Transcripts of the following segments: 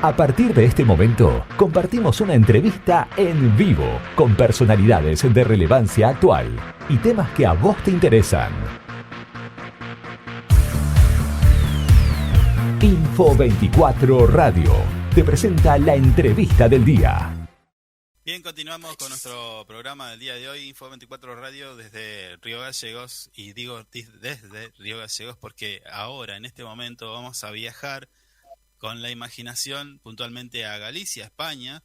A partir de este momento, compartimos una entrevista en vivo con personalidades de relevancia actual y temas que a vos te interesan. Info24 Radio te presenta la entrevista del día. Bien, continuamos con nuestro programa del día de hoy, Info24 Radio desde Río Gallegos, y digo desde Río Gallegos porque ahora, en este momento, vamos a viajar con la imaginación puntualmente a Galicia, España,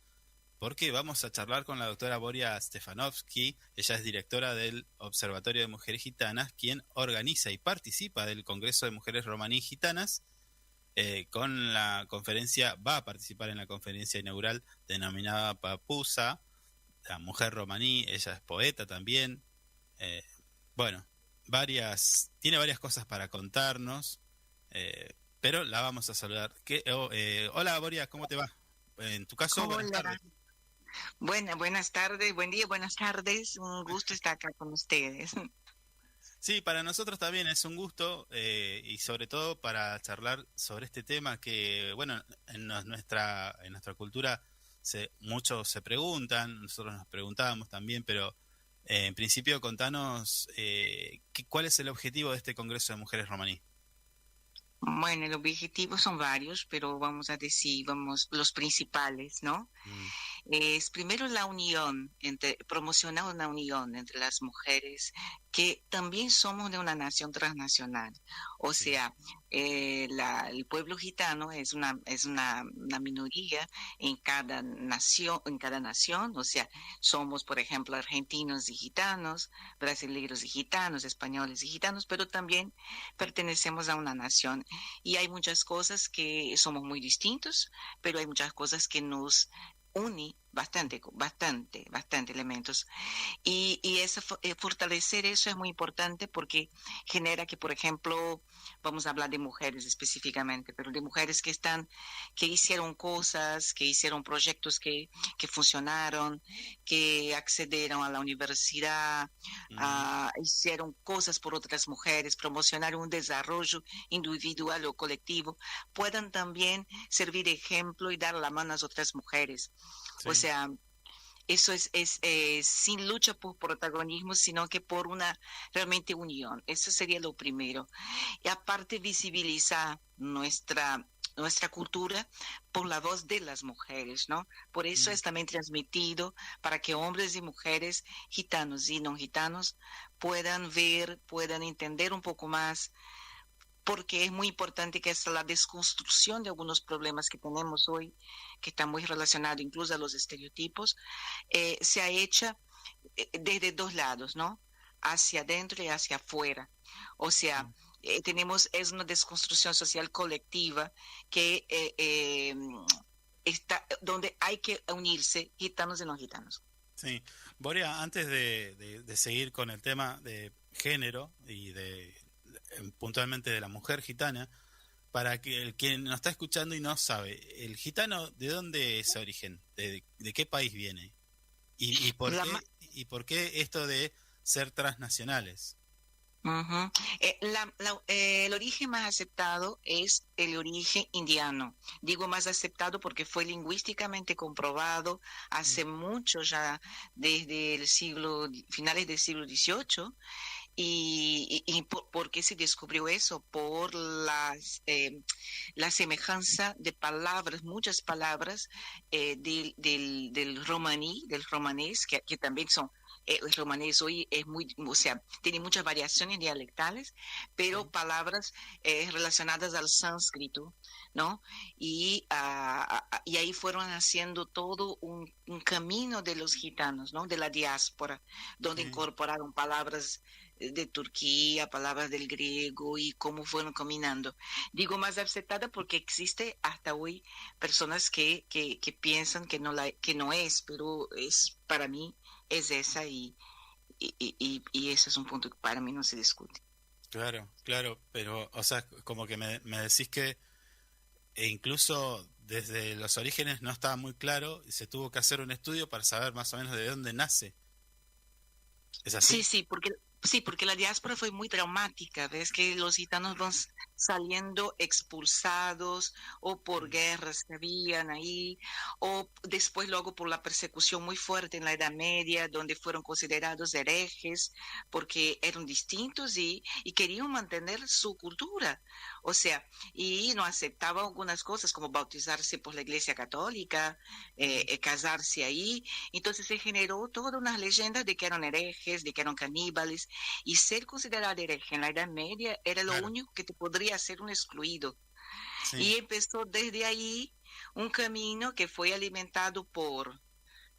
porque vamos a charlar con la doctora Boria Stefanovsky. Ella es directora del Observatorio de Mujeres Gitanas, quien organiza y participa del Congreso de Mujeres Romaní Gitanas, con la conferencia, va a participar en la conferencia inaugural denominada Papusa, la mujer romaní. Ella es poeta también. Bueno, tiene varias cosas para contarnos, pero la vamos a saludar. Hola Boria, ¿cómo te va? En tu caso, Hola. buenas tardes. Buenas tardes, buen día, buenas tardes. Un gusto estar acá con ustedes. Sí, para nosotros también es un gusto, y sobre todo para charlar sobre este tema que, bueno, en nuestra cultura muchos se preguntan, nosotros nos preguntábamos también, pero en principio contanos cuál es el objetivo de este Congreso de Mujeres Romaní. Bueno, los objetivos son varios, pero vamos a decir, los principales, ¿no? Es primero la unión, promocionar una unión entre las mujeres, que también somos de una nación transnacional. O Sí. sea, el pueblo gitano es una minoría en cada nación. O sea, somos, por ejemplo, argentinos y gitanos, brasileños y gitanos, españoles y gitanos, pero también pertenecemos a una nación. Y hay muchas cosas que somos muy distintos, pero hay muchas cosas que nos une bastante elementos. Fortalecer eso es muy importante porque genera que, por ejemplo, vamos a hablar de mujeres específicamente, pero de mujeres que hicieron cosas, que hicieron proyectos que funcionaron, que accedieron a la universidad, hicieron cosas por otras mujeres, promocionaron un desarrollo individual o colectivo, puedan también servir de ejemplo y dar la mano a las otras mujeres. Sí. O sea, eso es sin lucha por protagonismo, sino que por una realmente unión. Eso sería lo primero. Y aparte, visibilizar nuestra cultura por la voz de las mujeres, ¿no? Por eso es también transmitido para que hombres y mujeres, gitanos y no gitanos, puedan ver, puedan entender un poco más, porque es muy importante que esta la desconstrucción de algunos problemas que tenemos hoy, que está muy relacionado incluso a los estereotipos, sea hecha desde dos lados, ¿no? Hacia adentro y hacia afuera. O sea, es una desconstrucción social colectiva que está donde hay que unirse gitanos y no gitanos. Sí. Boria, antes de seguir con el tema de género y puntualmente de la mujer gitana, para que el que nos está escuchando y no sabe, el gitano, ¿de dónde es origen? ¿De qué país viene? ¿Y por qué esto de ser transnacionales? Uh-huh. El origen más aceptado es el origen indiano. Digo más aceptado porque fue lingüísticamente comprobado hace mucho ya, desde finales del siglo XVIII. ¿Por qué se descubrió eso? Por la semejanza de palabras, muchas palabras del romaní, del romanés, que también son. El romanés hoy es o sea, tiene muchas variaciones dialectales, pero palabras relacionadas al sánscrito, ¿no? Y ahí fueron haciendo todo un camino de los gitanos, ¿no? De la diáspora, donde incorporaron palabras de Turquía, palabras del griego y cómo fueron caminando. Digo más aceptada porque existe hasta hoy personas que piensan que no es, pero para mí es esa y ese es un punto que para mí no se discute. Claro, pero, o sea, como que me decís que incluso desde los orígenes no estaba muy claro y se tuvo que hacer un estudio para saber más o menos de dónde nace. ¿Es así? Sí, porque la diáspora fue muy traumática. Ves que los gitanos saliendo expulsados o por guerras que habían ahí, o después luego por la persecución muy fuerte en la Edad Media, donde fueron considerados herejes porque eran distintos y querían mantener su cultura. O sea, y no aceptaban algunas cosas como bautizarse por la Iglesia Católica, casarse ahí. Entonces se generó toda una leyenda de que eran herejes, de que eran caníbales, y ser considerado hereje en la Edad Media era lo Claro, único que te podría hacer un excluido. sí. Y empezó desde ahí un camino que fue alimentado por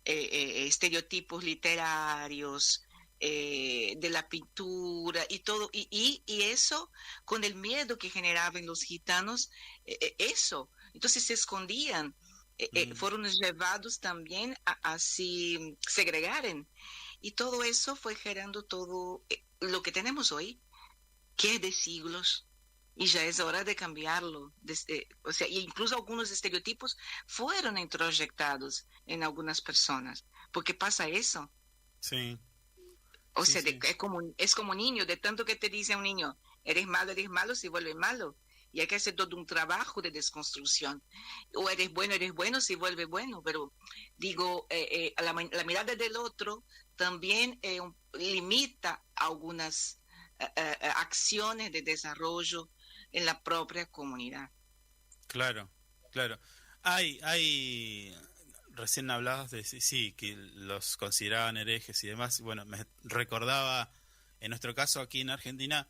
estereotipos literarios, de la pintura y todo, y eso con el miedo que generaba en los gitanos, eso. Entonces se escondían, Mm, fueron llevados también a así segregaren. Y todo eso fue generando todo lo que tenemos hoy, que es de siglos. Y ya es hora de cambiarlo. O sea, incluso algunos estereotipos fueron introyectados en algunas personas. Porque pasa eso. sí, O sí, sea, sí. es como niño, de tanto que te dice a un niño, eres malo, se vuelve malo. Y hay que hacer todo un trabajo de desconstrucción. O eres bueno, se vuelve bueno. Pero digo, la mirada del otro también limita algunas acciones de desarrollo en la propia comunidad. Claro, claro. Recién hablabas de sí, sí, que los consideraban herejes y demás. Bueno, me recordaba, en nuestro caso aquí en Argentina,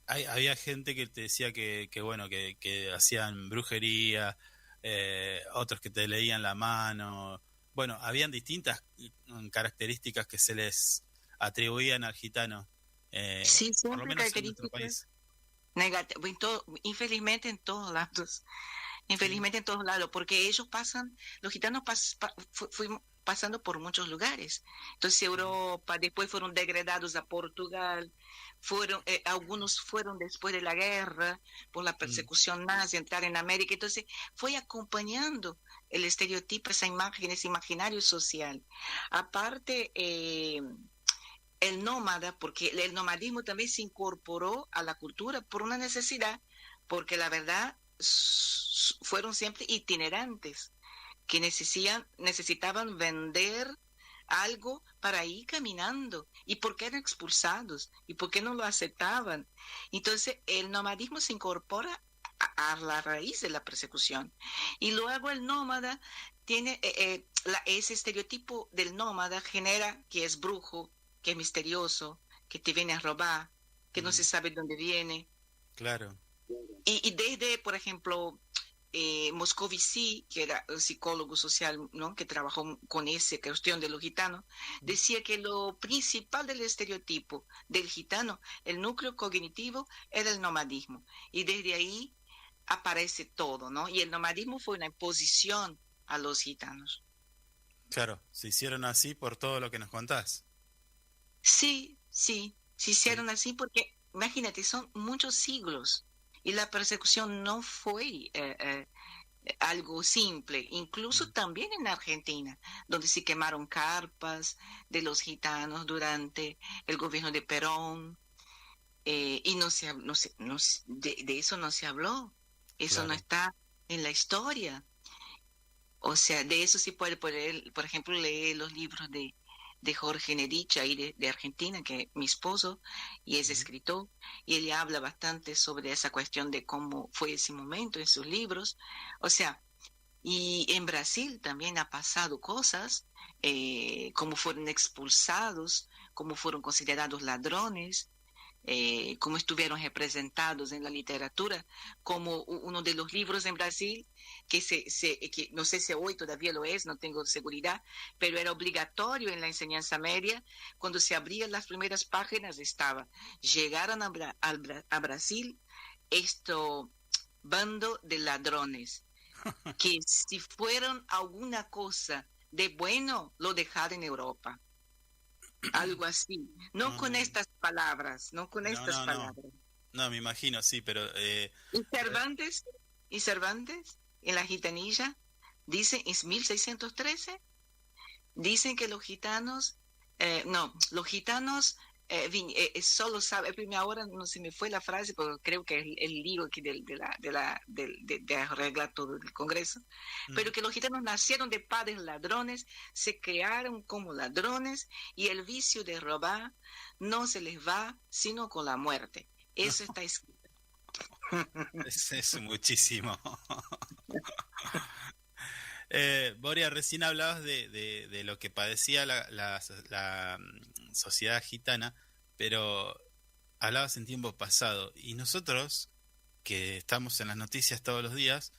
había gente que te decía que bueno, que hacían brujería, otros que te leían la mano. Bueno, habían distintas características que se les atribuían al gitano, Sí, por lo siempre menos en nuestro características país. negativas, infelizmente en todos lados. Sí. Infelizmente en todos lados, porque ellos pasan, los gitanos fuimos pasando por muchos lugares. Entonces Ujú, Europa, después fueron degradados a Portugal, algunos fueron después de la guerra, por la mm, persecución nazi, entrar en América. Entonces fue acompañando el estereotipo, esa imagen, ese imaginario social. Aparte, el nómada, porque el nomadismo también se incorporó a la cultura por una necesidad, porque la verdad fueron siempre itinerantes, que necesitaban vender algo para ir caminando. ¿Y por qué eran expulsados? ¿Y por qué no lo aceptaban? Entonces, el nomadismo se incorpora a la raíz de la persecución. Y luego el nómada tiene ese estereotipo del nómada genera que es brujo, que es misterioso, que te viene a robar, que no se mm, sabe dónde viene. claro. Y desde, por ejemplo, Moscovici, que era un psicólogo social, ¿no?, que trabajó con esa cuestión de los gitanos, Mm, decía que lo principal del estereotipo del gitano, el núcleo cognitivo, era el nomadismo. Y desde ahí aparece todo, ¿no? Y el nomadismo fue una imposición a los gitanos. claro, se hicieron así por todo lo que nos contás. Sí, sí, se Sí. hicieron así porque, imagínate, son muchos siglos y la persecución no fue algo simple, incluso Mm, también en Argentina, donde se quemaron carpas de los gitanos durante el gobierno de Perón, y de eso no se habló, eso no claro. está en la historia. O sea, de eso sí puede poner, por ejemplo, leer los libros de Jorge Nerich, ahí de Argentina, que es mi esposo, y es Ujú, escritor, y él habla bastante sobre esa cuestión de cómo fue ese momento en sus libros. O sea, y en Brasil también ha pasado cosas, cómo fueron expulsados, cómo fueron considerados ladrones, cómo estuvieron representados en la literatura, como uno de los libros en Brasil, que no sé si hoy todavía lo es, no tengo seguridad, pero era obligatorio en la enseñanza media, cuando se abrían las primeras páginas estaba, llegaron a Brasil esto bando de ladrones, que si fueron alguna cosa de bueno, lo dejaron en Europa. Algo así. No con mm, estas palabras, no con no, estas no, no. palabras. No, me imagino, sí, pero Y re- Cervantes, y Cervantes, en la gitanilla, dice, en 1613, dicen que los gitanos, no, los gitanos solo sabe, a primera hora no se me fue la frase, porque creo que es el lío aquí de arreglar todo el Congreso, pero que los gitanos nacieron de padres ladrones, se crearon como ladrones y el vicio de robar no se les va sino con la muerte. Eso está escrito. Es muchísimo. Boria, recién hablabas de lo que padecía la sociedad gitana, pero hablabas en tiempo pasado. Y nosotros, que estamos en las noticias todos los días,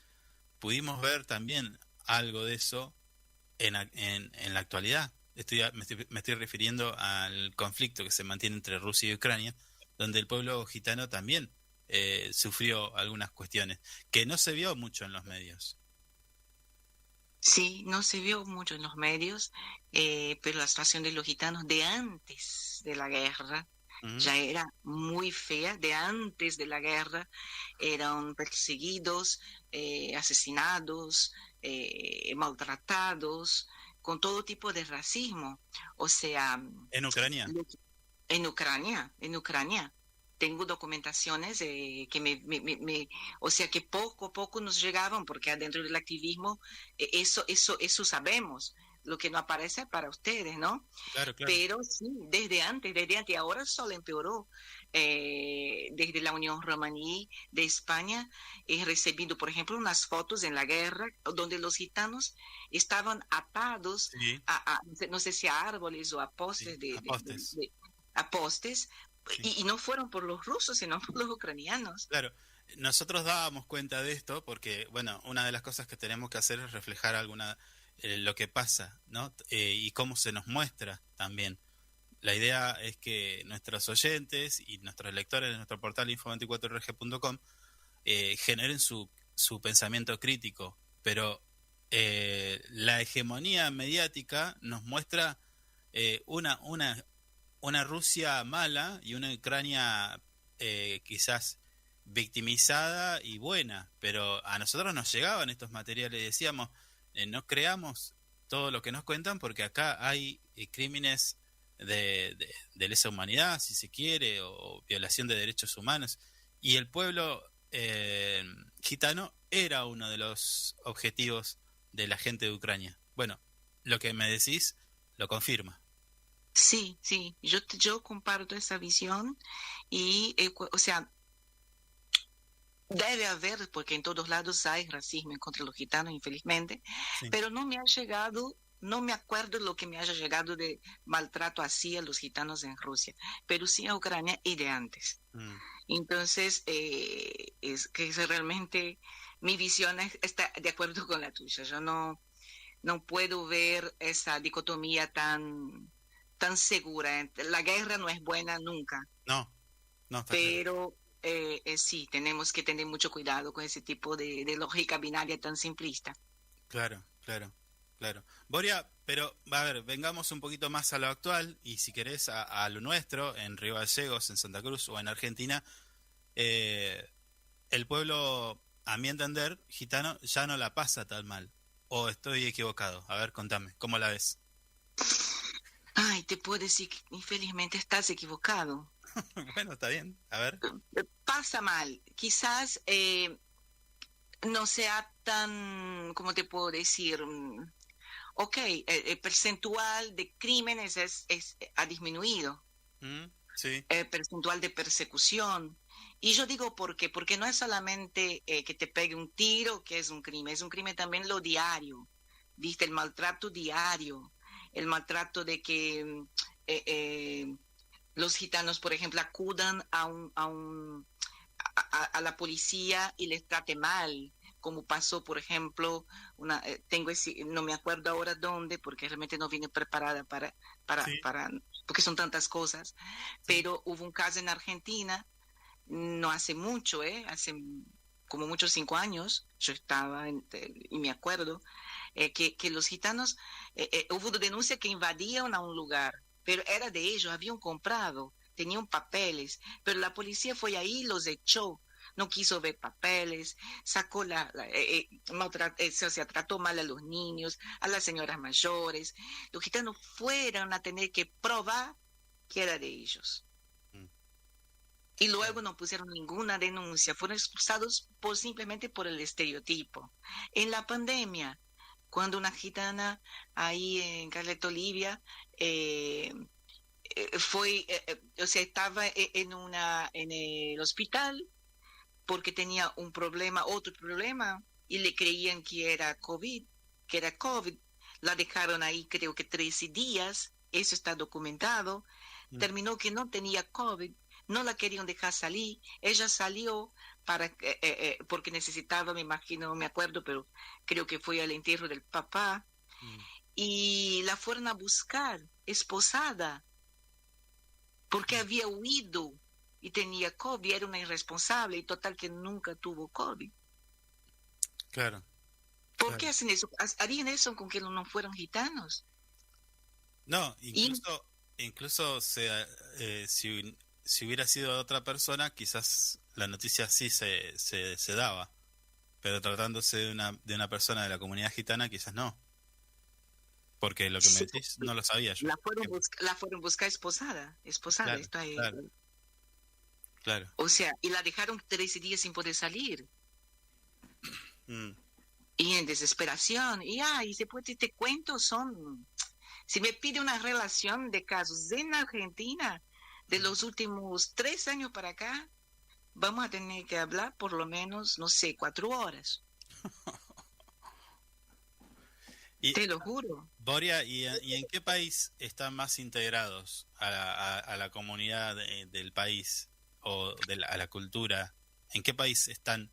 pudimos ver también algo de eso en la actualidad. Me estoy refiriendo al conflicto que se mantiene entre Rusia y Ucrania, donde el pueblo gitano también sufrió algunas cuestiones, que no se vio mucho en los medios. Sí, no se vio mucho en los medios, pero la situación de los gitanos de antes de la guerra ya era muy fea. De antes de la guerra eran perseguidos, asesinados, maltratados, con todo tipo de racismo. O sea, ¿En Ucrania? En Ucrania. Tengo documentaciones que o sea, que poco a poco nos llegaban, porque adentro del activismo eso sabemos. Lo que no aparece para ustedes, ¿no? Claro, claro. Pero sí, desde antes, ahora solo empeoró. Desde la Unión Romaní de España he recibido, por ejemplo, unas fotos en la guerra donde los gitanos estaban atados Sí, no sé si a árboles o a postes, sí, a postes. a postes, Sí. y no fueron por los rusos, sino por los ucranianos. Claro, nosotros dábamos cuenta de esto porque, bueno, una de las cosas que tenemos que hacer es reflejar lo que pasa, ¿no? Y cómo se nos muestra también. La idea es que nuestros oyentes y nuestros lectores de nuestro portal info24rg.com generen su pensamiento crítico, pero la hegemonía mediática nos muestra eh, una, una, una Rusia mala y una Ucrania quizás victimizada y buena, pero a nosotros nos llegaban estos materiales y decíamos, no creamos todo lo que nos cuentan porque acá hay crímenes de lesa humanidad, si se quiere, o violación de derechos humanos. Y el pueblo gitano era uno de los objetivos de la gente de Ucrania. Bueno, lo que me decís lo confirma. Sí, sí, yo comparto esa visión y, o sea, debe haber, porque en todos lados hay racismo en contra de los gitanos, infelizmente, Sí. pero no me ha llegado, no me acuerdo lo que me haya llegado de maltrato así a los gitanos en Rusia, pero sí a Ucrania y de antes. Mm. Entonces, es que realmente mi visión está de acuerdo con la tuya. Yo no puedo ver esa dicotomía tan segura. La guerra no es buena nunca, No, no, está claro. pero sí, tenemos que tener mucho cuidado con ese tipo de lógica binaria tan simplista. Claro, claro, claro. Boria, pero a ver, vengamos un poquito más a lo actual y si querés a lo nuestro, en Río Gallegos, en Santa Cruz o en Argentina, eh, el pueblo, a mi entender, gitano, ya no la pasa tan mal. ¿O estoy equivocado? A ver, contame, ¿cómo la ves? Ay, te puedo decir que infelizmente estás equivocado. Bueno, está bien, a ver. Pasa mal. Quizás no sea tan, ¿cómo te puedo decir? Ok, el percentual de crímenes ha disminuido, Mm, sí, el percentual de persecución. Y yo digo ¿por qué? Porque no es solamente que te pegue un tiro que es un crimen también lo diario, ¿viste? El maltrato diario, el maltrato de que eh, eh, los gitanos, por ejemplo, acudan a la policía y les trate mal, como pasó, por ejemplo, no me acuerdo ahora dónde, porque realmente no vine preparada sí, porque son tantas cosas, sí, pero hubo un caso en Argentina, no hace mucho, hace como muchos 5 años, yo estaba y me acuerdo, que los gitanos, hubo denuncia que invadían a un lugar, pero era de ellos, habían comprado, tenían papeles, pero la policía fue ahí y los echó. No quiso ver papeles, sacó o sea, trató mal a los niños, a las señoras mayores. Los gitanos fueron a tener que probar que era de ellos. Mm. Y luego no pusieron ninguna denuncia, fueron expulsados simplemente por el estereotipo. En la pandemia, cuando una gitana ahí en Carleto Olivia o sea, estaba en el hospital porque tenía un problema, otro problema, y le creían que era COVID. La dejaron ahí creo que 13 días, eso está documentado. Terminó que no tenía COVID, no la querían dejar salir, ella salió porque necesitaba, me imagino, no me acuerdo, pero creo que fue al entierro del papá, y la fueron a buscar, esposada, porque había huido y tenía COVID, era una irresponsable y total que nunca tuvo COVID. Claro. ¿Por qué hacen eso? Harían eso con que no fueran gitanos. No, incluso si hubiera sido otra persona, quizás la noticia sí se daba, pero tratándose de una persona de la comunidad gitana, quizás no. Porque lo que me decís no lo sabía yo. La fueron buscar esposada, Claro, está ahí. Claro. O sea, y la dejaron 13 días sin poder salir. Y en desesperación. Y después te cuento, si me pide una relación de casos en Argentina, de los últimos 3 años para acá, vamos a tener que hablar por lo menos, no sé, 4 horas. Te lo juro. Boria, ¿y en qué país están más integrados a la comunidad del país o a la cultura? ¿En qué país están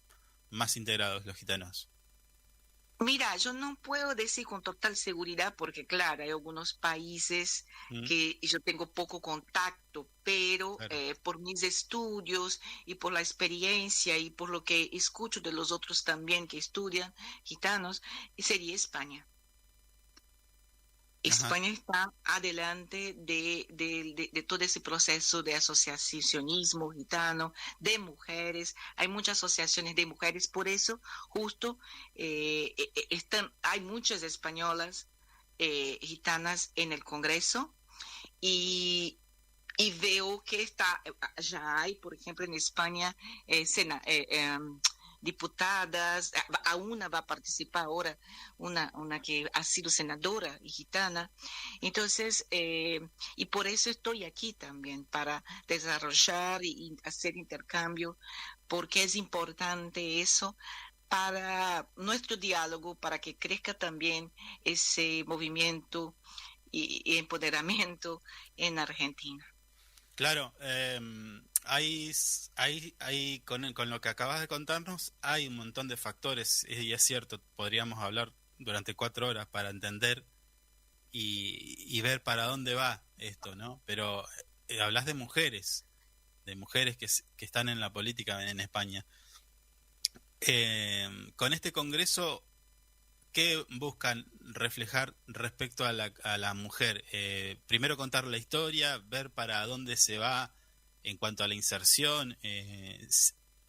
más integrados los gitanos? Mira, yo no puedo decir con total seguridad porque, claro, hay algunos países que yo tengo poco contacto, pero claro, por mis estudios y por la experiencia y por lo que escucho de los otros también que estudian gitanos, sería España. España está adelante de todo ese proceso de asociacionismo gitano, de mujeres. Hay muchas asociaciones de mujeres, por eso justo hay muchas españolas gitanas en el Congreso y veo que ya hay, por ejemplo, en España, diputadas, a una va a participar ahora, una que ha sido senadora y gitana. Entonces, y por eso estoy aquí también, para desarrollar y hacer intercambio, porque es importante eso para nuestro diálogo, para que crezca también ese movimiento y empoderamiento en Argentina. Claro, con lo que acabas de contarnos, hay un montón de factores, y es cierto, podríamos hablar durante 4 horas para entender y ver para dónde va esto, ¿no? Pero hablas de mujeres que están en la política en España. Con este congreso, ¿qué buscan reflejar respecto a la mujer? Primero contar la historia, ver para dónde se va en cuanto a la inserción,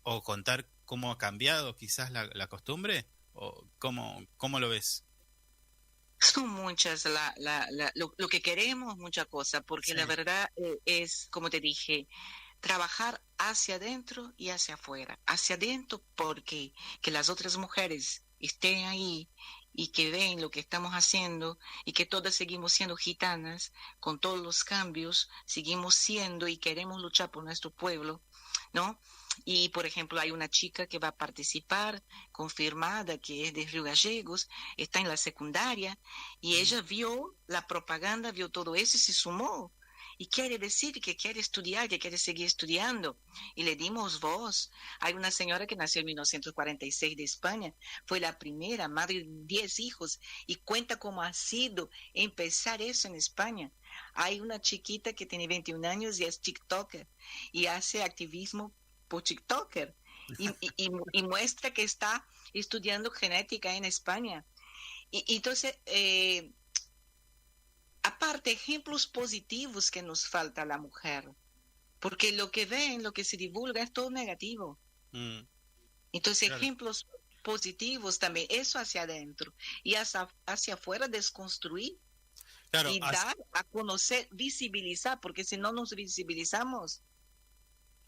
o contar cómo ha cambiado quizás la costumbre, o cómo lo ves. Son muchas lo que queremos, mucha cosa, porque sí, la verdad es, como te dije, trabajar hacia adentro y hacia afuera. Hacia adentro porque que las otras mujeres estén ahí y que ven lo que estamos haciendo y que todas seguimos siendo gitanas, con todos los cambios, seguimos siendo y queremos luchar por nuestro pueblo, ¿no? Y, por ejemplo, hay una chica que va a participar, confirmada, que es de Río Gallegos, está en la secundaria, y ella vio la propaganda, vio todo eso y se sumó. Y quiere decir que quiere estudiar, que quiere seguir estudiando. Y le dimos voz. Hay una señora que nació en 1946 de España, fue la primera, madre de 10 hijos, y cuenta cómo ha sido empezar eso en España. Hay una chiquita que tiene 21 años y es TikToker, y hace activismo por TikToker, y muestra que está estudiando genética en España. Y entonces... aparte, ejemplos positivos que nos falta a la mujer, porque lo que ven, lo que se divulga es todo negativo. Entonces, claro, ejemplos positivos también, eso hacia adentro, y hacia afuera desconstruir. Claro, y dar a conocer, visibilizar, porque si no nos visibilizamos,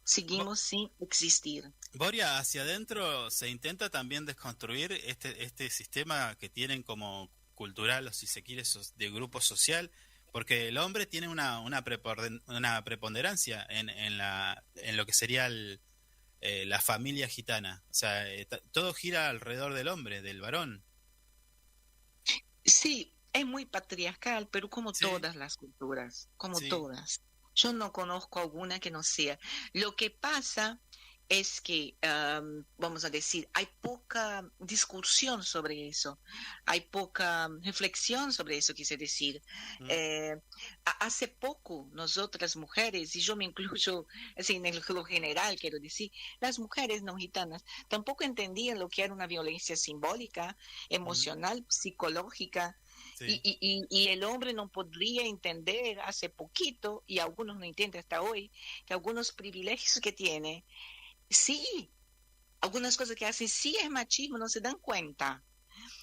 seguimos sin existir. Boria, hacia adentro se intenta también desconstruir este sistema que tienen como cultural, o si se quiere, de grupo social, porque el hombre tiene una preponderancia en lo que sería la familia gitana. O sea, todo gira alrededor del hombre, del varón. Sí, es muy patriarcal, pero como Sí, todas las culturas, como sí. todas. Yo no conozco alguna que no sea. Lo que pasa es que, vamos a decir, hay poca discusión sobre eso, hay poca reflexión sobre eso, quise decir. Mm, Eh, Hace poco, nosotras mujeres, y yo me incluyo así, en lo general, quiero decir, las mujeres no gitanas tampoco entendían lo que era una violencia simbólica, mm, emocional, psicológica, sí, y el hombre no podría entender hace poquito, y algunos no entienden hasta hoy, que algunos privilegios que tiene, sí, algunas cosas que hacen, sí es machismo, no se dan cuenta.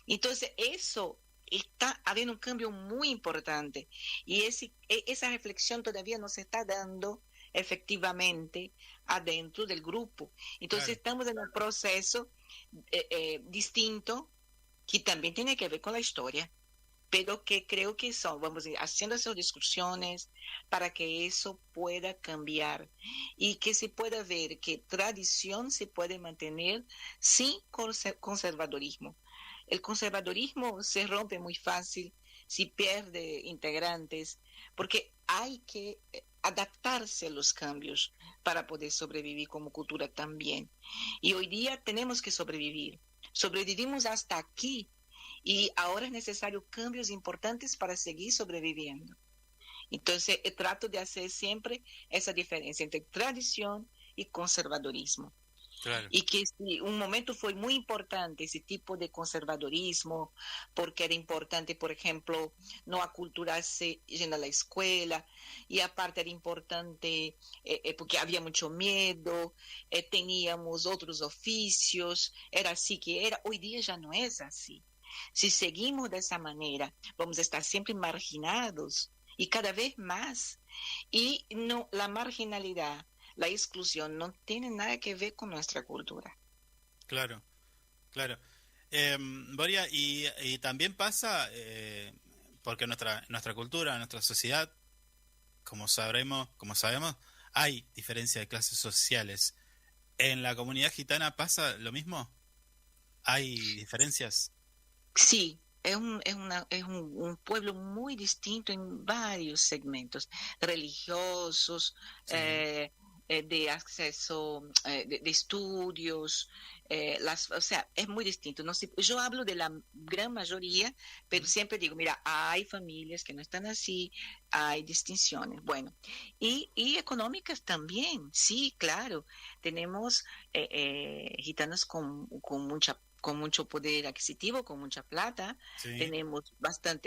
Entonces, eso está habiendo un cambio muy importante, y esa reflexión todavía no se está dando efectivamente adentro del grupo. Entonces, claro, estamos en un proceso distinto que también tiene que ver con la historia, pero que creo que son, vamos a decir, haciendo esas discusiones para que eso pueda cambiar y que se pueda ver que tradición se puede mantener sin conservadorismo. El conservadorismo se rompe muy fácil si pierde integrantes, porque hay que adaptarse a los cambios para poder sobrevivir como cultura también. Y hoy día tenemos que sobrevivir. Sobrevivimos hasta aquí y ahora es necesario cambios importantes para seguir sobreviviendo. Entonces, trato de hacer siempre esa diferencia entre tradición y conservadorismo. claro. Y que si un momento fue muy importante ese tipo de conservadorismo, porque era importante, por ejemplo, no aculturarse yendo a la escuela, y aparte era importante porque había mucho miedo, teníamos otros oficios, era así que era, hoy día ya no es así. Si seguimos de esa manera, vamos a estar siempre marginados y cada vez más. Y no, la marginalidad, la exclusión no tiene nada que ver con nuestra cultura. Claro, claro. Boria, y también pasa, porque nuestra cultura, nuestra sociedad, como sabemos, hay diferencia de clases sociales. ¿En la comunidad gitana pasa lo mismo? ¿Hay diferencias? Sí, es un pueblo muy distinto en varios segmentos, religiosos, Sí. de acceso, de estudios, o sea, es muy distinto. No sé, yo hablo de la gran mayoría, pero ¿Mm? siempre digo, mira, hay familias que no están así, hay distinciones. Bueno, y económicas también, sí, claro. Tenemos gitanos con mucho poder adquisitivo, con mucha plata, Sí. tenemos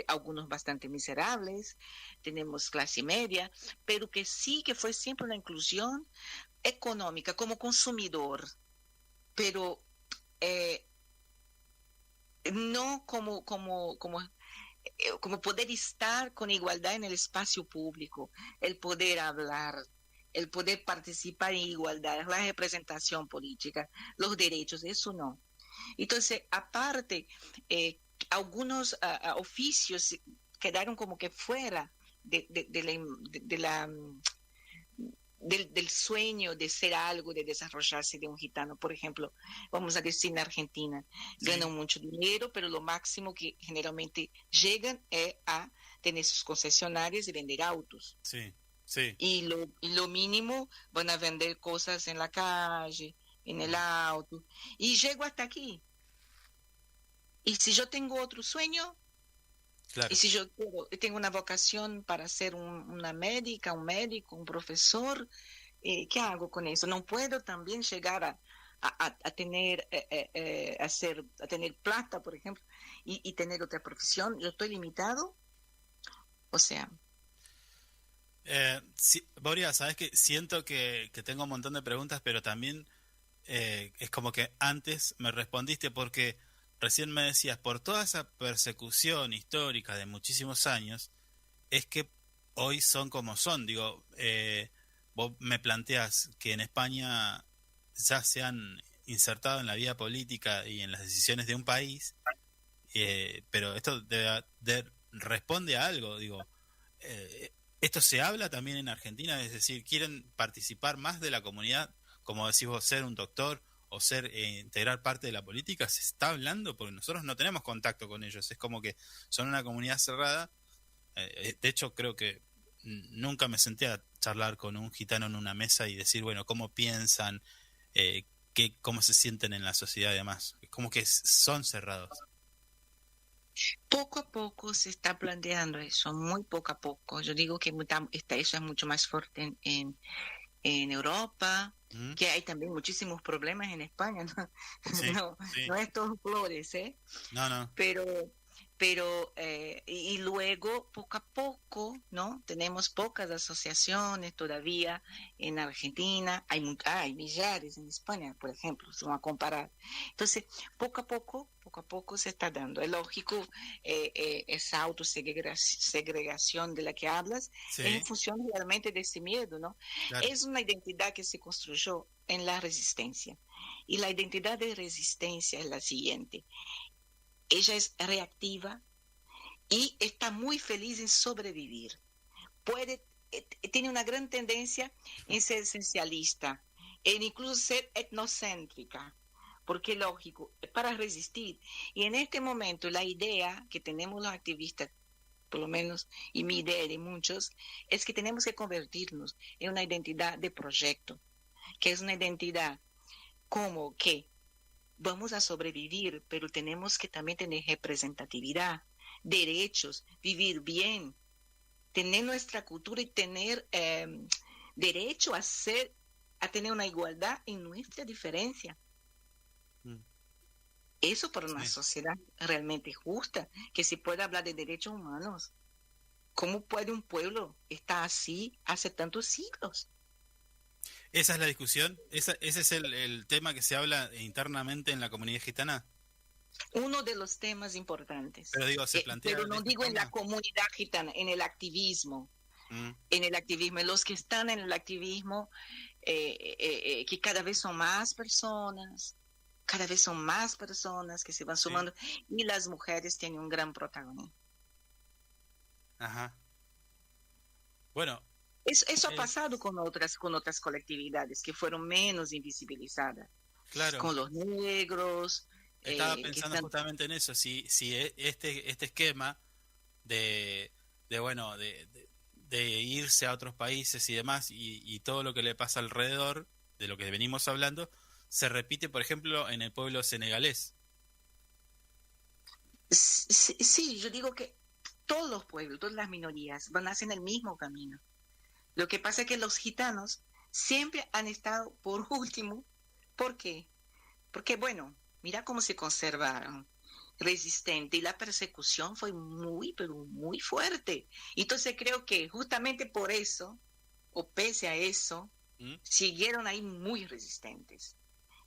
algunos bastante miserables, tenemos clase media, pero que sí que fue siempre una inclusión económica como consumidor, pero eh, no como poder estar con igualdad en el espacio público, el poder hablar, el poder participar en igualdad, la representación política, los derechos, eso no. Entonces, aparte, algunos oficios quedaron como que fuera del sueño de ser algo, de desarrollarse de un gitano. Por ejemplo, vamos a decir en Argentina, Sí. ganan mucho dinero, pero lo máximo que generalmente llegan es a tener sus concesionarios y vender autos. Sí. Sí. Y lo mínimo van a vender cosas en la calle, en el Mm, auto. Y llego hasta aquí. Y si yo tengo otro sueño, y claro. si yo tengo una vocación para ser una médica, un médico, un profesor, ¿qué hago con eso? No puedo también llegar a tener, a tener plata, por ejemplo, y tener otra profesión. Yo estoy limitado, o sea, Sí, Boria, sabes que siento que tengo un montón de preguntas, pero también es como que antes me respondiste porque recién me decías, por toda esa persecución histórica de muchísimos años, es que hoy son como son. Digo, vos me planteas que en España ya se han insertado en la vida política y en las decisiones de un país, pero esto responde a algo. Digo, esto se habla también en Argentina, es decir, quieren participar más de la comunidad, como decís vos, ser un doctor o ser integrar parte de la política. Se está hablando porque nosotros no tenemos contacto con ellos, es como que son una comunidad cerrada. De hecho, creo que nunca me senté a charlar con un gitano en una mesa y decir, bueno, cómo piensan, cómo se sienten en la sociedad y demás. Como que son cerrados. Poco a poco se está planteando eso, muy poco a poco. Yo digo que eso es mucho más fuerte en Europa, ¿Mm? que hay también muchísimos problemas en España, ¿no? Sí, No, sí. no es todo flores, ¿eh? No, no. Pero, y luego, poco a poco, ¿no? Tenemos pocas asociaciones todavía en Argentina, hay millares en España, por ejemplo, si vamos a comparar. Entonces, poco a poco se está dando. Es lógico, esa autosegregación de la que hablas es en Sí, función realmente de ese miedo, ¿no? claro. Es una identidad que se construyó en la resistencia. Y la identidad de resistencia es la siguiente: ella es reactiva y está muy feliz en sobrevivir. Tiene una gran tendencia en ser esencialista, en incluso ser etnocéntrica, porque lógico, para resistir. Y en este momento la idea que tenemos los activistas, por lo menos, y mi idea de muchos, es que tenemos que convertirnos en una identidad de proyecto, que es una identidad como que vamos a sobrevivir, pero tenemos que también tener representatividad, derechos, vivir bien, tener nuestra cultura y tener derecho a tener una igualdad en nuestra diferencia. Mm, Eso para una sí. sociedad realmente justa, que se pueda hablar de derechos humanos. ¿Cómo puede un pueblo estar así hace tantos siglos? Esa es la discusión. Ese es el tema que se habla internamente en la comunidad gitana. Uno de los temas importantes, Pero digo, ¿se plantea pero de no esta digo en la forma? comunidad gitana, Mm, en los que están en el activismo, que cada vez son más personas que se van sí. sumando, y las mujeres tienen un gran protagonismo. Ajá. Bueno, Eso ha eh, pasado con otras colectividades que fueron menos invisibilizadas, claro. con los negros, Estaba que pensando están... justamente en eso. Si este esquema de, bueno, de irse a otros países y demás, y todo lo que le pasa alrededor de lo que venimos hablando, se repite, por ejemplo, en el pueblo senegalés. Sí, sí, yo digo que todos los pueblos, todas las minorías van hacia el mismo camino. Lo que pasa es que los gitanos siempre han estado por último. ¿Por qué? Porque, bueno, mira cómo se conservaron resistente y la persecución fue muy, pero muy fuerte. Entonces creo que justamente por eso, o pese a eso, ¿Mm? siguieron ahí muy resistentes.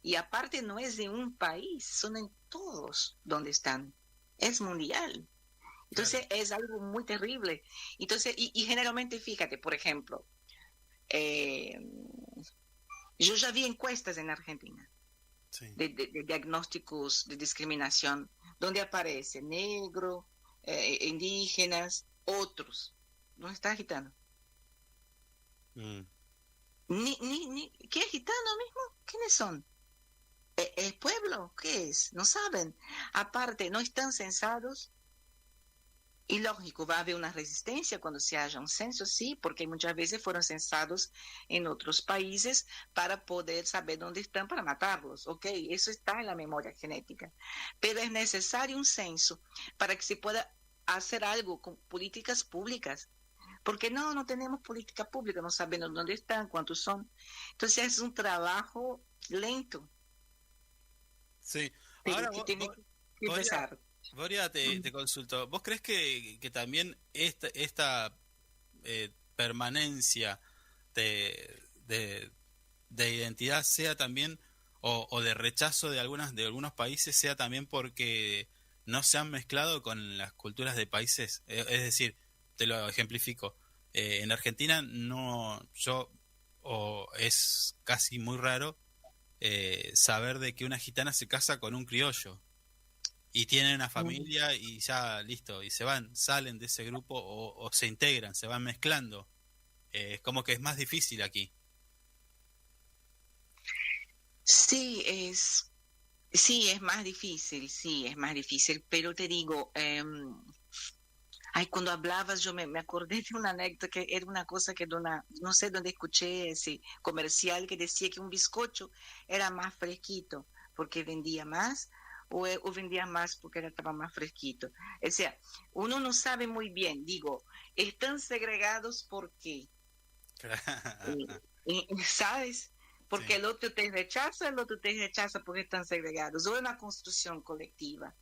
Y aparte no es de un país, son en todos donde están. Es mundial. Claro. Entonces es algo muy terrible. Entonces, y generalmente, fíjate, por ejemplo, eh, yo ya vi encuestas en Argentina Sí. de diagnósticos de discriminación, donde aparece negro, indígenas, otros. ¿Dónde está gitano? Mm, ¿Qué es gitano mismo? ¿Quiénes son? ¿El pueblo? ¿Qué es? No saben. Aparte, no están censados. Y lógico, va a haber una resistencia cuando se haya un censo, sí, porque muchas veces fueron censados en otros países para poder saber dónde están para matarlos. Ok, eso está en la memoria genética. Pero es necesario un censo para que se pueda hacer algo con políticas públicas. Porque no tenemos política pública, no sabemos dónde están, cuántos son. Entonces es un trabajo lento, sí. pero Ahora, que tiene que Boria, empezar. Boria, te consulto. ¿Vos crees que también esta permanencia de de identidad sea también, o de rechazo de algunos países sea también porque no se han mezclado con las culturas de países? Es decir, te lo ejemplifico. En Argentina no, o es casi muy raro saber de que una gitana se casa con un criollo y tienen una familia y ya listo, y salen de ese grupo o se integran, se van mezclando. Es como que es más difícil aquí. Sí, sí, es más difícil, pero te digo, ay, cuando hablabas yo me acordé de una anécdota que era una cosa que no sé dónde escuché ese comercial que decía que un bizcocho era más fresquito porque vendía más o vendía más porque estaba más fresquito. O sea, uno no sabe muy bien, digo, están segregados porque, ¿sabes? Porque Sí, el otro te rechaza porque están segregados. O es una construcción colectiva.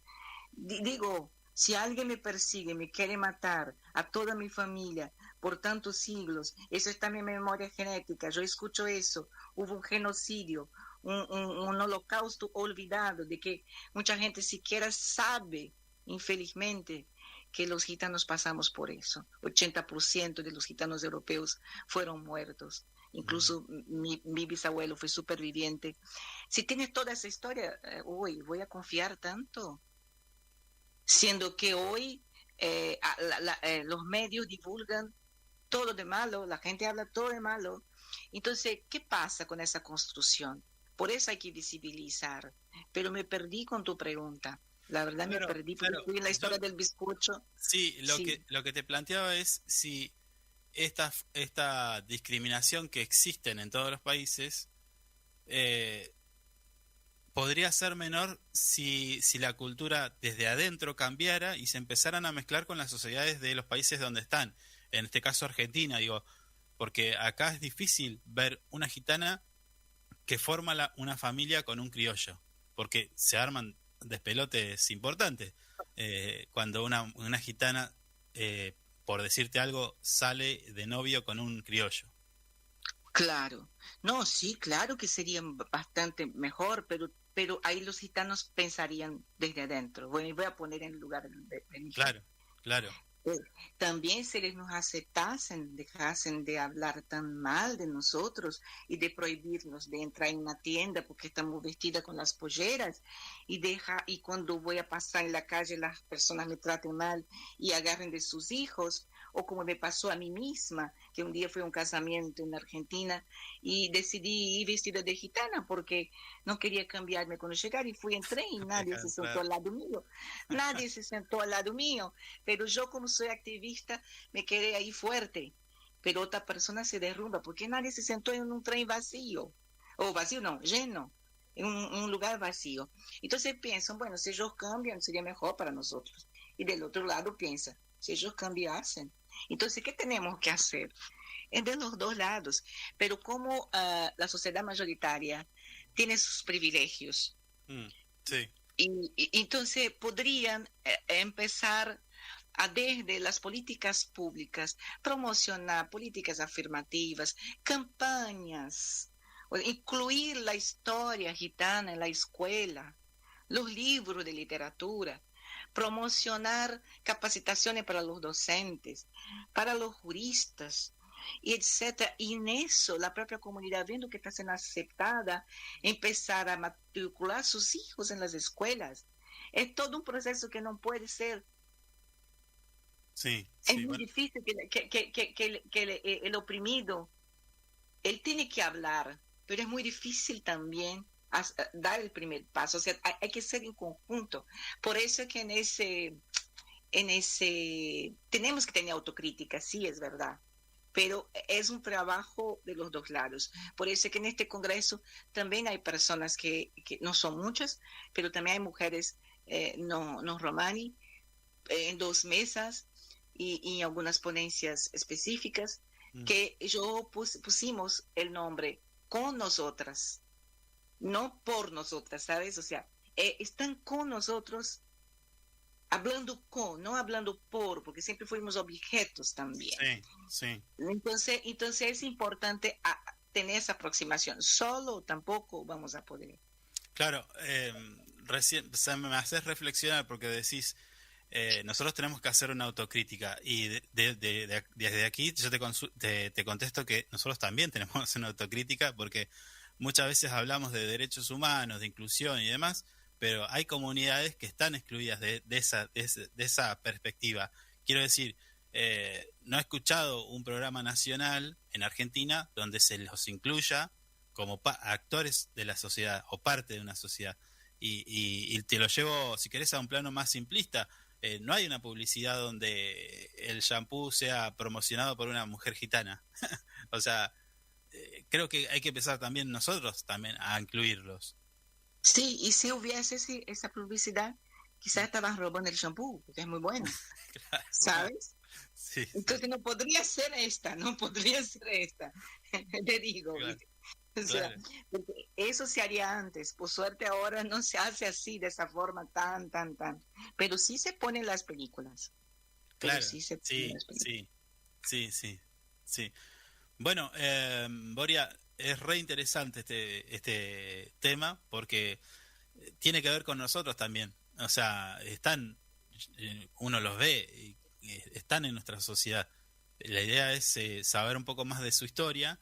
Digo, si alguien me persigue, me quiere matar a toda mi familia por tantos siglos, eso está en mi memoria genética, yo escucho eso, hubo un genocidio, un holocausto olvidado, de que mucha gente siquiera sabe, infelizmente, que los gitanos pasamos por eso. 80% de los gitanos europeos fueron muertos. ujú, Incluso mi bisabuelo fue superviviente. Si tienes toda esa historia, uy, voy a confiar tanto, siendo que hoy los medios divulgan todo de malo, la gente habla todo de malo. Entonces, ¿qué pasa con esa construcción? Por eso hay que visibilizar. Pero me perdí con tu pregunta. La verdad me claro, perdí porque claro. estoy en la Yo historia del bizcocho. sí, Sí, lo que te planteaba es si esta discriminación que existen en todos los países eh, podría ser menor si la cultura desde adentro cambiara y se empezaran a mezclar con las sociedades de los países donde están. En este caso Argentina, digo, porque acá es difícil ver una gitana que forma una familia con un criollo, porque se arman despelotes importantes. Cuando una gitana, eh, por decirte algo, sale de novio con un criollo. claro. No, sí, claro que sería bastante mejor, pero ahí los gitanos pensarían desde adentro. Bueno, y voy a poner en el lugar de mi gente. Claro, claro, Eh, También si les nos aceptasen, dejasen de hablar tan mal de nosotros y de prohibirnos de entrar en una tienda porque estamos vestidas con las polleras y cuando voy a pasar en la calle las personas me traten mal y agarren de sus hijos, o como me pasó a mí misma, que un día fue un casamiento en Argentina y decidí ir vestida de gitana porque no quería cambiarme cuando llegar y entré y nadie dejar se sentó entrar. al lado mío, nadie se sentó al lado mío, pero yo como soy activista me quedé ahí fuerte, pero otra persona se derrumba porque nadie se sentó en un tren vacío, o vacío no, lleno, en un lugar vacío. Entonces piensan, bueno, si ellos cambian sería mejor para nosotros. Y del otro lado piensa, si ellos cambiasen. Entonces, ¿qué tenemos que hacer? Es de los dos lados, pero como la sociedad mayoritaria tiene sus privilegios, Mm, sí, entonces podrían empezar a desde las políticas públicas promocionar políticas afirmativas, campañas, o incluir la historia gitana en la escuela, los libros de literatura, promocionar capacitaciones para los docentes, para los juristas, y etcétera. Y en eso la propia comunidad, viendo que está siendo aceptada, empezar a matricular sus hijos en las escuelas. Es todo un proceso que no puede ser. sí, Es sí, muy bueno, difícil que el oprimido, él tiene que hablar, pero es muy difícil también dar el primer paso. O sea, hay que ser en conjunto. Por eso es que tenemos que tener autocrítica, sí, es verdad, pero es un trabajo de los dos lados. Por eso es que en este Congreso también hay personas que no son muchas, pero también hay mujeres no romani en dos mesas y algunas ponencias específicas mm, que yo pusimos el nombre con nosotras, no por nosotras, ¿sabes? O sea, están con nosotros hablando con, no hablando por, porque siempre fuimos objetos también. sí, sí. Entonces es importante tener esa aproximación. Solo tampoco vamos a poder. Claro, recién, o sea, me haces reflexionar porque decís, nosotros tenemos que hacer una autocrítica y desde aquí yo te contesto que nosotros también tenemos que hacer una autocrítica porque muchas veces hablamos de derechos humanos, de inclusión y demás, pero hay comunidades que están excluidas de esa perspectiva. Quiero decir, no he escuchado un programa nacional en Argentina donde se los incluya como actores de la sociedad o parte de una sociedad. Y te lo llevo, si querés, a un plano más simplista. No hay una publicidad donde el shampoo sea promocionado por una mujer gitana. O sea, creo que hay que empezar también nosotros también a incluirlos. Sí, y si hubiese esa publicidad, quizás estaban robando el shampoo, porque es muy bueno, Claro, ¿sabes? sí, sí, Entonces no podría ser esta, no podría ser esta, te digo, claro, ¿viste? O sea, claro, porque eso se haría antes, por suerte ahora no se hace así, de esa forma tan, pero sí se ponen las películas, pero claro, sí se ponen sí, las películas. sí, sí, sí, sí. Bueno, Boria, es re interesante este tema porque tiene que ver con nosotros también. O sea, uno los ve, y están en nuestra sociedad. La idea es saber un poco más de su historia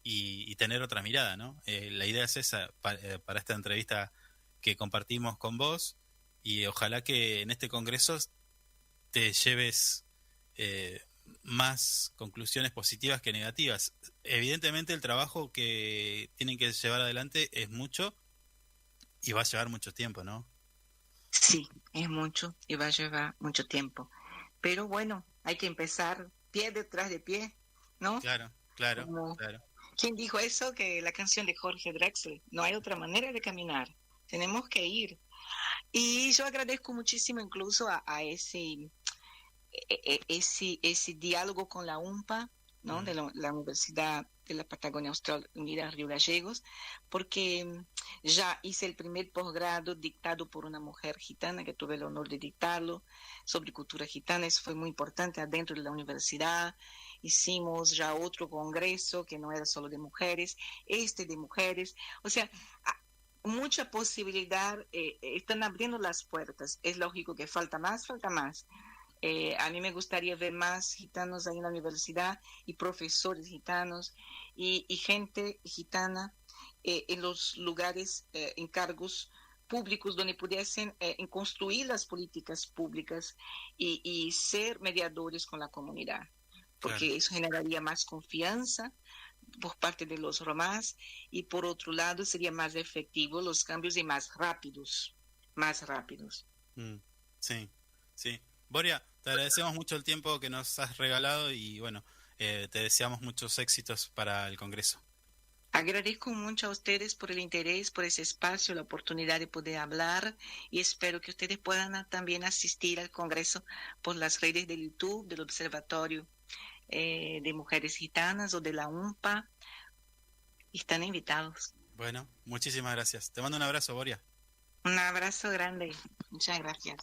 y tener otra mirada, ¿no? La idea es esa para esta entrevista que compartimos con vos y ojalá que en este congreso te lleves eh, más conclusiones positivas que negativas. Evidentemente el trabajo que tienen que llevar adelante es mucho y va a llevar mucho tiempo, ¿no? Sí, es mucho y va a llevar mucho tiempo, pero bueno, hay que empezar pie detrás de pie, ¿no? Claro, claro, Como, claro. ¿quién dijo eso? Que la canción de Jorge Drexler, no hay otra manera de caminar, tenemos que ir. Y yo agradezco muchísimo incluso a ese diálogo con la UMPA, ¿no? Mm, De la Universidad de la Patagonia Austral Unida Río Gallegos, porque ya hice el primer posgrado dictado por una mujer gitana, que tuve el honor de dictarlo, sobre cultura gitana. Eso fue muy importante adentro de la universidad. Hicimos ya otro congreso que no era solo de mujeres, este de mujeres. O sea, mucha posibilidad, están abriendo las puertas. Es lógico que falta más, falta más. A mí me gustaría ver más gitanos ahí en la universidad y profesores gitanos y gente gitana en los lugares, en cargos públicos donde pudiesen construir las políticas públicas y ser mediadores con la comunidad, claro. porque eso generaría más confianza por parte de los romás y por otro lado sería más efectivo los cambios y más rápidos, más rápidos. Mm, sí, sí. Boria, te agradecemos mucho el tiempo que nos has regalado y bueno, te deseamos muchos éxitos para el Congreso. Agradezco mucho a ustedes por el interés, por ese espacio, la oportunidad de poder hablar y espero que ustedes puedan también asistir al Congreso por las redes de YouTube, del Observatorio de Mujeres Gitanas o de la UMPA. Están invitados. Bueno, muchísimas gracias. Te mando un abrazo, Boria. Un abrazo grande. Muchas gracias.